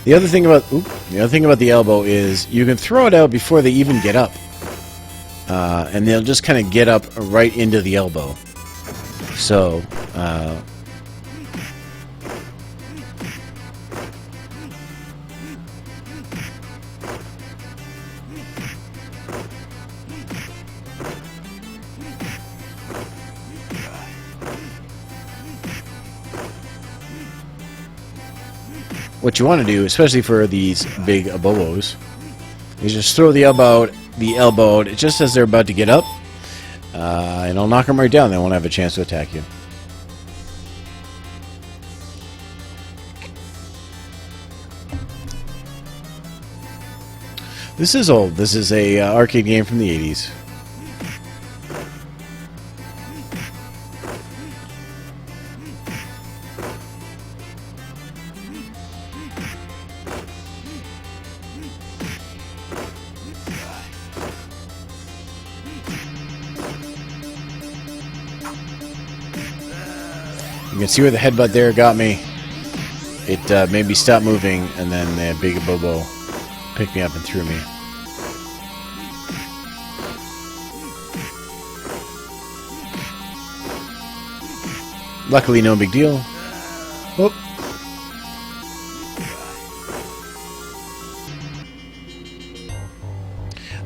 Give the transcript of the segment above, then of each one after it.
The other thing about the elbow is you can throw it out before they even get up, and they'll just kind of get up right into the elbow. So. What you want to do, especially for these big abobos, is just throw the elbow out just as they're about to get up, and it'll knock them right down. They won't have a chance to attack you. This is old. This is a arcade game from the 80s. You can see where the headbutt there got me. It made me stop moving, and then the big bobo picked me up and threw me. Luckily, no big deal. Oh.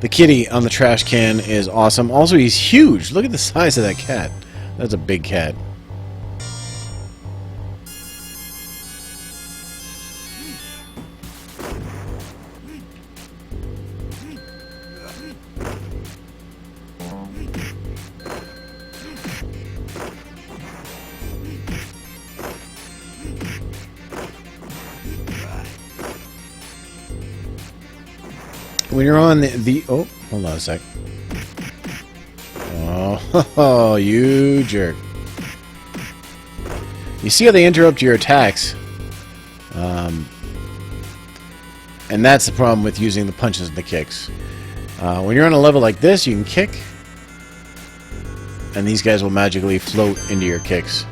The kitty on the trash can is awesome. Also, he's huge. Look at the size of that cat. That's a big cat. When you're on oh, hold on a sec. Oh, you jerk. You see how they interrupt your attacks? And that's the problem with using the punches and the kicks. When you're on a level like this, you can kick, and these guys will magically float into your kicks.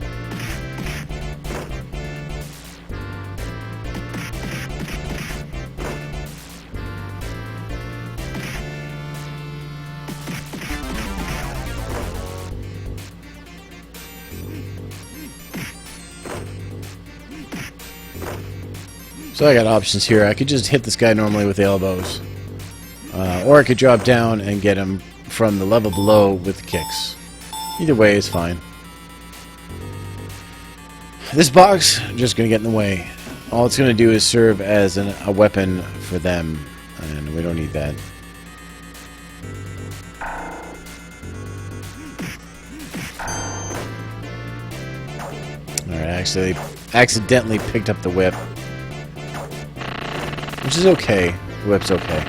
So I got options here. I could just hit this guy normally with the elbows. Or I could drop down and get him from the level below with the kicks. Either way is fine. This box is just going to get in the way. All it's going to do is serve as a weapon for them. And we don't need that. Alright, actually accidentally picked up the whip. Which is okay. The whip's okay.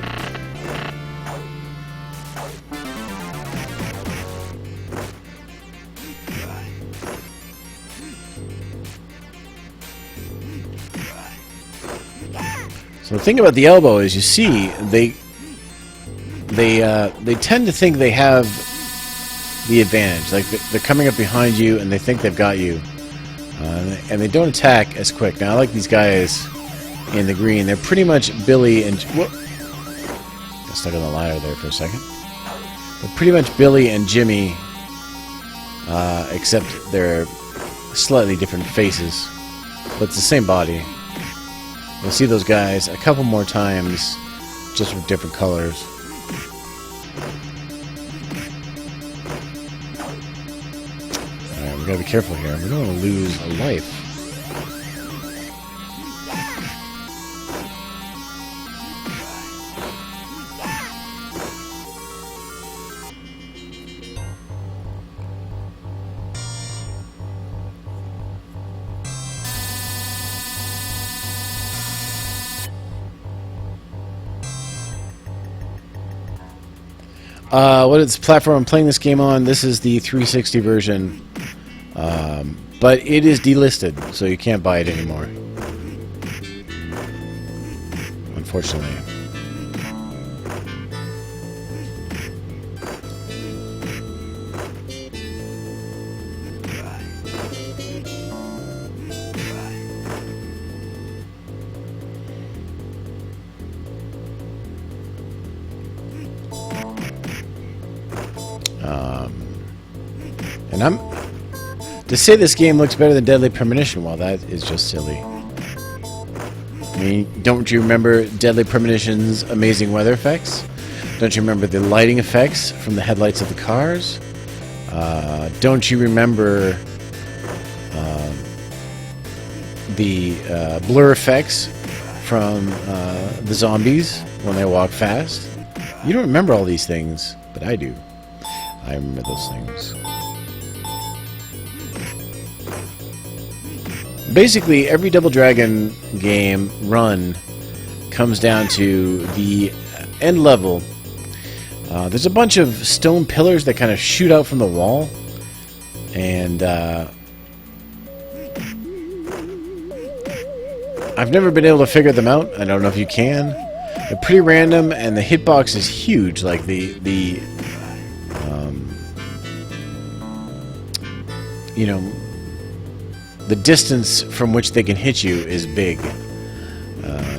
So the thing about the elbow is, you see, they tend to think they have the advantage. Like they're coming up behind you and they think they've got you, and they don't attack as quick. Now I like these guys in the green. They're pretty much Billy and... Whoop. Got stuck on the ladder there for a second. They're pretty much Billy and Jimmy, except they're slightly different faces. But it's the same body. You'll see those guys a couple more times, just with different colors. Alright, we gotta be careful here. We don't want to lose a life. What is the platform I'm playing this game on? This is the 360 version, but it is delisted, so you can't buy it anymore, unfortunately. And to say this game looks better than Deadly Premonition, well, that is just silly. I mean, don't you remember Deadly Premonition's amazing weather effects? Don't you remember the lighting effects from the headlights of the cars? Don't you remember the blur effects from the zombies when they walk fast? You don't remember all these things, but I do. I remember those things. Basically, every Double Dragon game run comes down to the end level. There's a bunch of stone pillars that kind of shoot out from the wall, and I've never been able to figure them out. I don't know if you can. They're pretty random, and the hitbox is huge. Like you know, the distance from which they can hit you is big.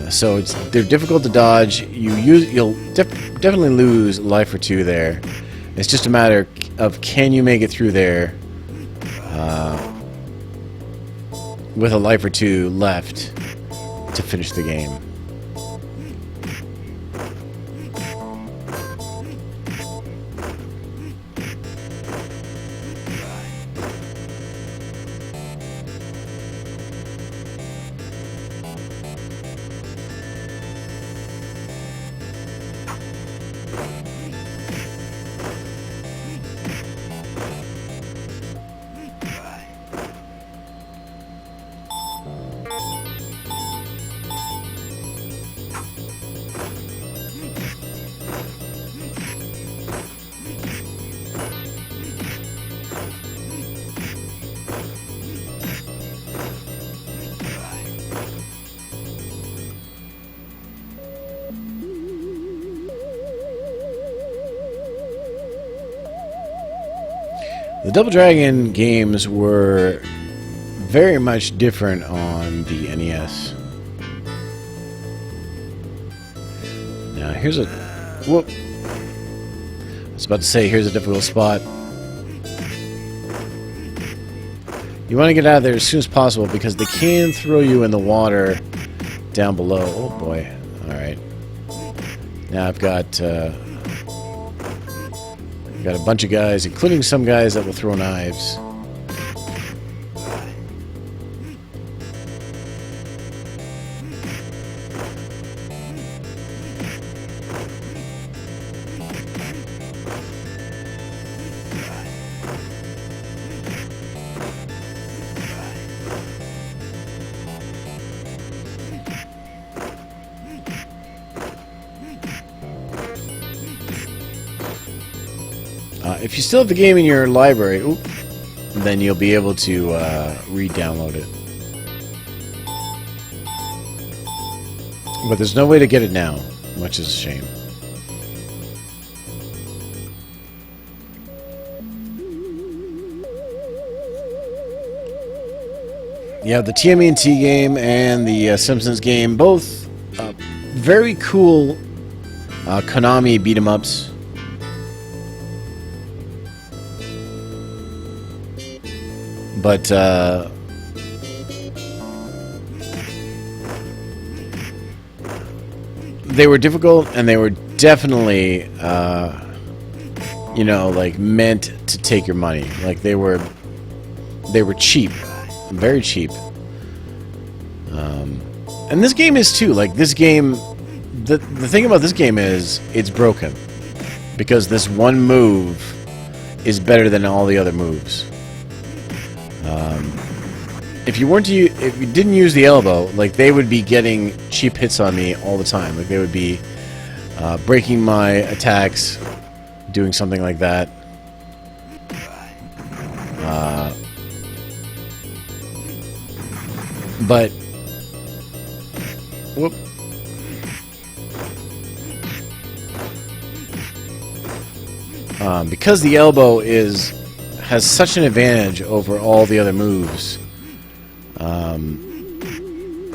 So they're difficult to dodge. You'll definitely lose a life or two there. It's just a matter of can you make it through there with a life or two left to finish the game. The Double Dragon games were very much different on the NES. Now here's a... whoop. I was about to say, here's a difficult spot. You want to get out of there as soon as possible because they can throw you in the water down below. Oh boy. Alright. Now I've got a bunch of guys, including some guys that will throw knives. If you still have the game in your library, then you'll be able to re-download it. But there's no way to get it now, which is a shame. Yeah, the TMNT game and the Simpsons game, both very cool Konami beat-em-ups. But they were difficult, and they were definitely, you know, like meant to take your money. Like they were cheap, very cheap. And this game is too. Like this game, the thing about this game is it's broken because this one move is better than all the other moves. If you didn't use the elbow, like they would be getting cheap hits on me all the time. Like they would be breaking my attacks, doing something like that. But whoop. Because the elbow has such an advantage over all the other moves.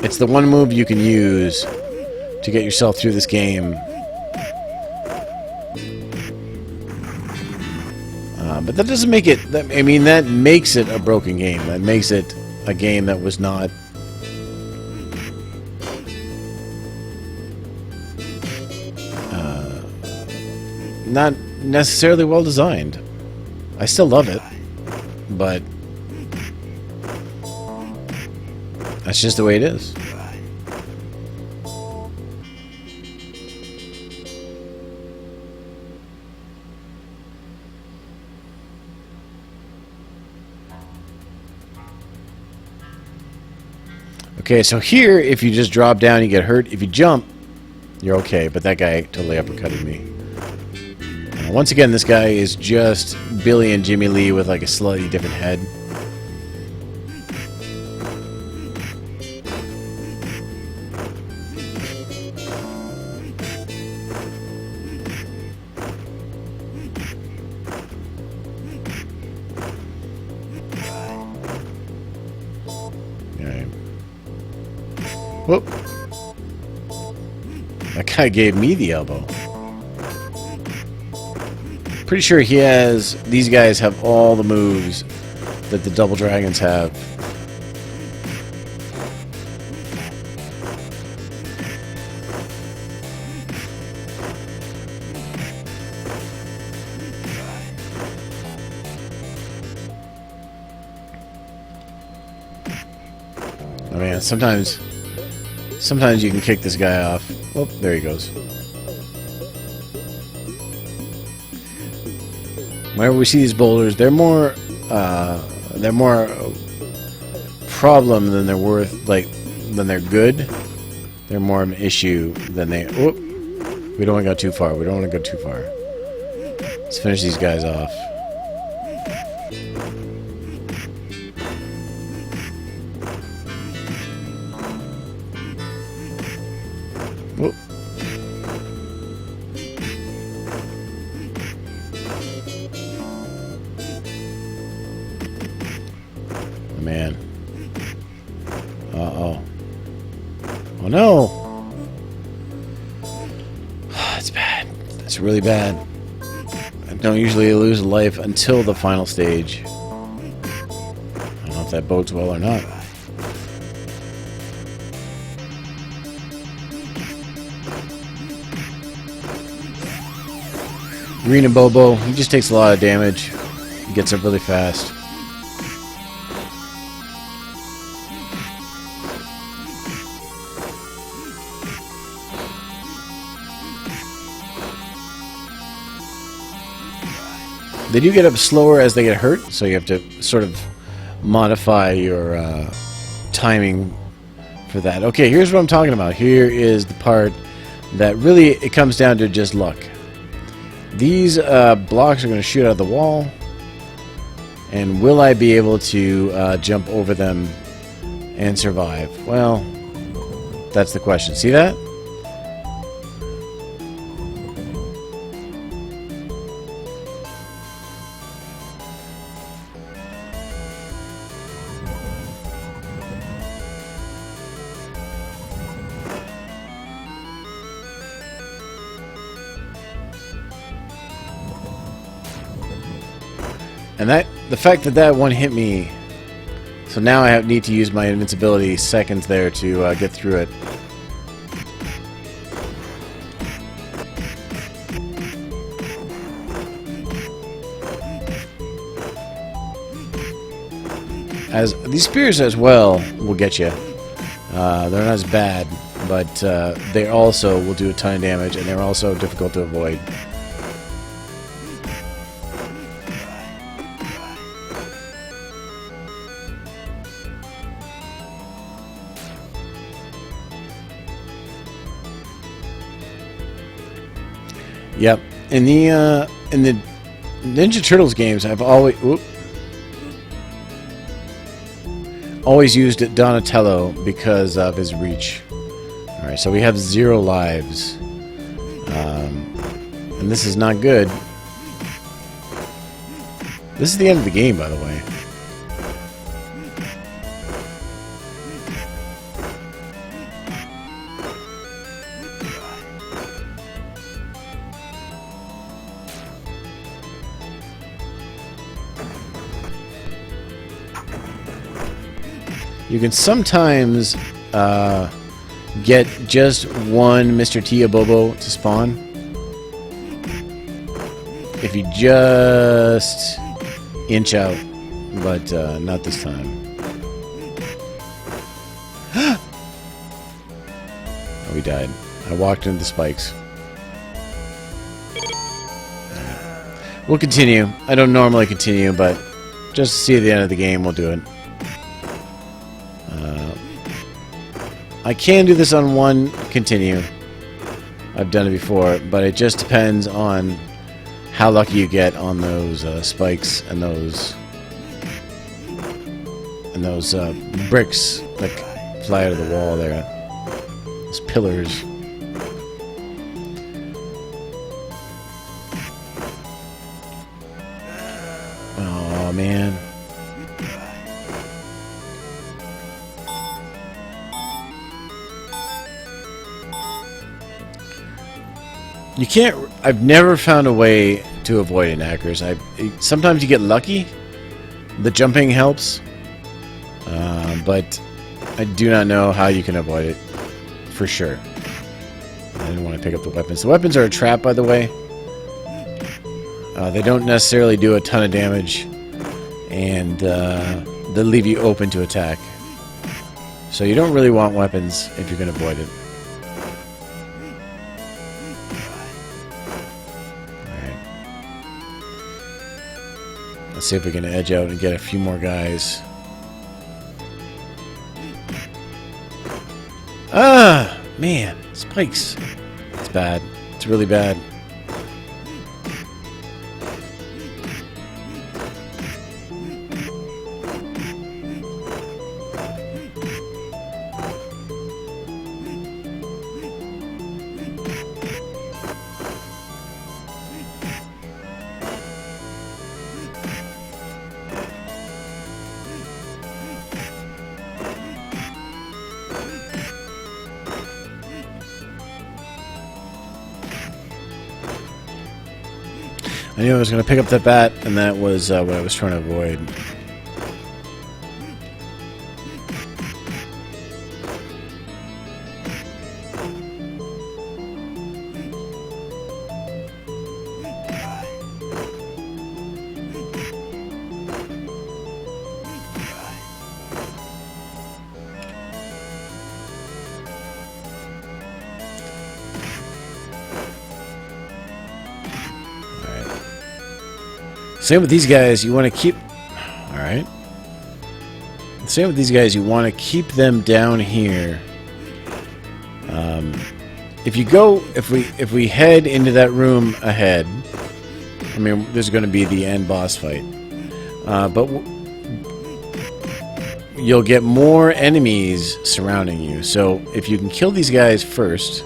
It's the one move you can use to get yourself through this game. But But that doesn't make it... I mean, that makes it a broken game. That makes it a game that was not... not necessarily well designed. I still love it, but that's just the way it is. Okay, so here, if you just drop down, you get hurt. If you jump, you're okay, but that guy totally uppercutted me. Once again, this guy is just Billy and Jimmy Lee with like a slightly different head. Alright. Whoop. That guy gave me the elbow. Pretty sure he has... These guys have all the moves that the Double Dragons have. Oh man, sometimes you can kick this guy off. Oh, there he goes. Whenever we see these boulders, they're more problem than they're worth, than they're good. They're more of an issue than they... Oh, we don't want to go too far. We don't want to go too far. Let's finish these guys off. Oh. Man. Uh-oh. Oh no! It's bad. It's really bad. I don't usually lose life until the final stage. I don't know if that bodes well or not. Green and Bobo, he just takes a lot of damage. He gets up really fast. They do get up slower as they get hurt, so you have to sort of modify your timing for that. Okay, here's what I'm talking about. Here is the part that really, it comes down to just luck. These blocks are going to shoot out of the wall, and will I be able to jump over them and survive? Well, that's the question. See that? And the fact that that one hit me, so now I need to use my invincibility seconds there to get through it. As these spears as well will get you. They're not as bad, but they also will do a ton of damage, and they're also difficult to avoid. Yep. In the Ninja Turtles games, I've always used Donatello because of his reach. All right, so we have 0 lives, and this is not good. This is the end of the game, by the way. You can sometimes get just one Mr. Tiabobo to spawn. If you just inch out, but not this time. Oh, we died. I walked into the spikes. We'll continue. I don't normally continue, but just to see at the end of the game, we'll do it. I can do this on one continue. I've done it before, but it just depends on how lucky you get on those spikes and those bricks that fly out of the wall there. Those pillars. Oh man. You can't. I've never found a way to avoid knackers. Sometimes you get lucky. The jumping helps, but I do not know how you can avoid it for sure. I didn't want to pick up the weapons. The weapons are a trap, by the way. They don't necessarily do a ton of damage, and they leave you open to attack. So you don't really want weapons if you're going to avoid it. Let's see if we can edge out and get a few more guys. Ah, man, spikes. It's bad. It's really bad. I knew I was going to pick up that bat, and that was what I was trying to avoid. Same with these guys, you want to keep... Alright. Same with these guys, you want to keep them down here. If we head into that room ahead, I mean, there's going to be the end boss fight. But you'll get more enemies surrounding you. So if you can kill these guys first...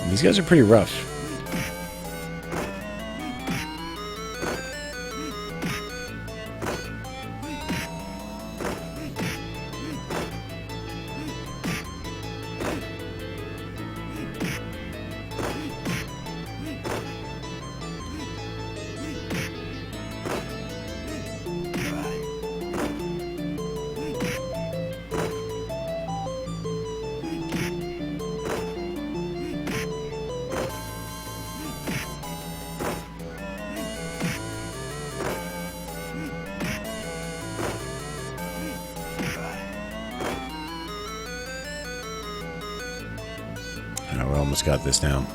These guys are pretty rough. We almost got this now.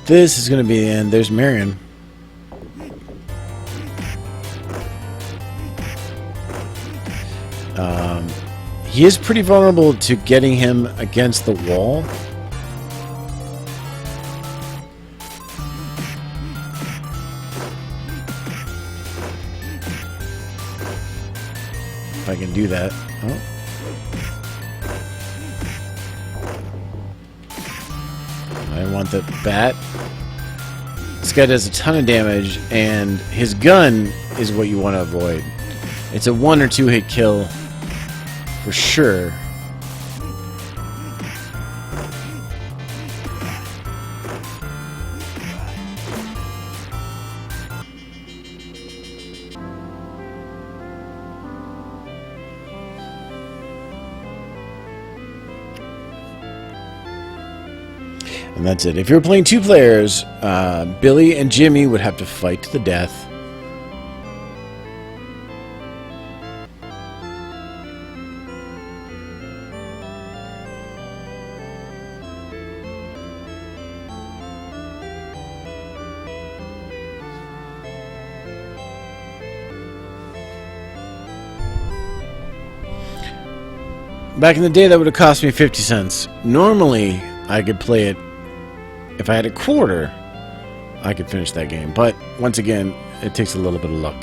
This is going to be the end. There's Marion. He is pretty vulnerable to getting him against the wall. If I can do that. Oh. I want the bat. This guy does a ton of damage, and his gun is what you want to avoid. It's a 1 or 2 hit kill for sure. And that's it. If you were playing 2 players, Billy and Jimmy would have to fight to the death. Back in the day, that would have cost me 50 cents. Normally, I could play it. If I had a quarter, I could finish that game. But, once again, it takes a little bit of luck.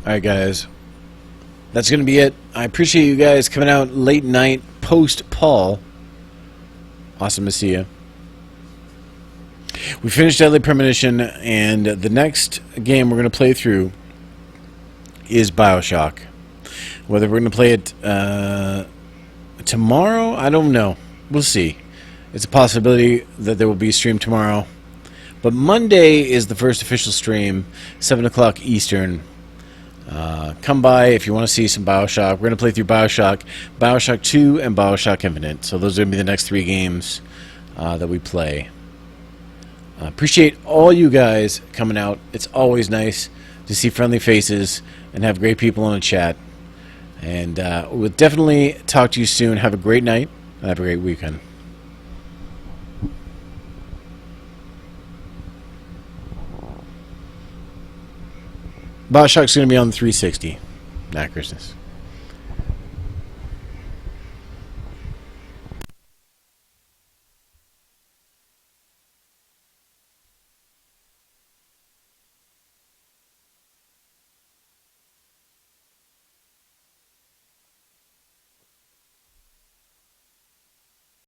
Alright, guys. That's going to be it. I appreciate you guys coming out late night post Paul. Awesome to see you. We finished Deadly Premonition, and the next game we're going to play through is BioShock. Whether we're going to play it tomorrow, I don't know. We'll see. It's a possibility that there will be a stream tomorrow. But Monday is the first official stream, 7 o'clock Eastern. Come by if you want to see some BioShock. We're going to play through BioShock, BioShock 2, and BioShock Infinite. So those are going to be the next 3 games that we play. Appreciate all you guys coming out. It's always nice to see friendly faces and have great people in the chat. And we'll definitely talk to you soon. Have a great night and have a great weekend. BioShock's going to be on the 360. Not Christmas.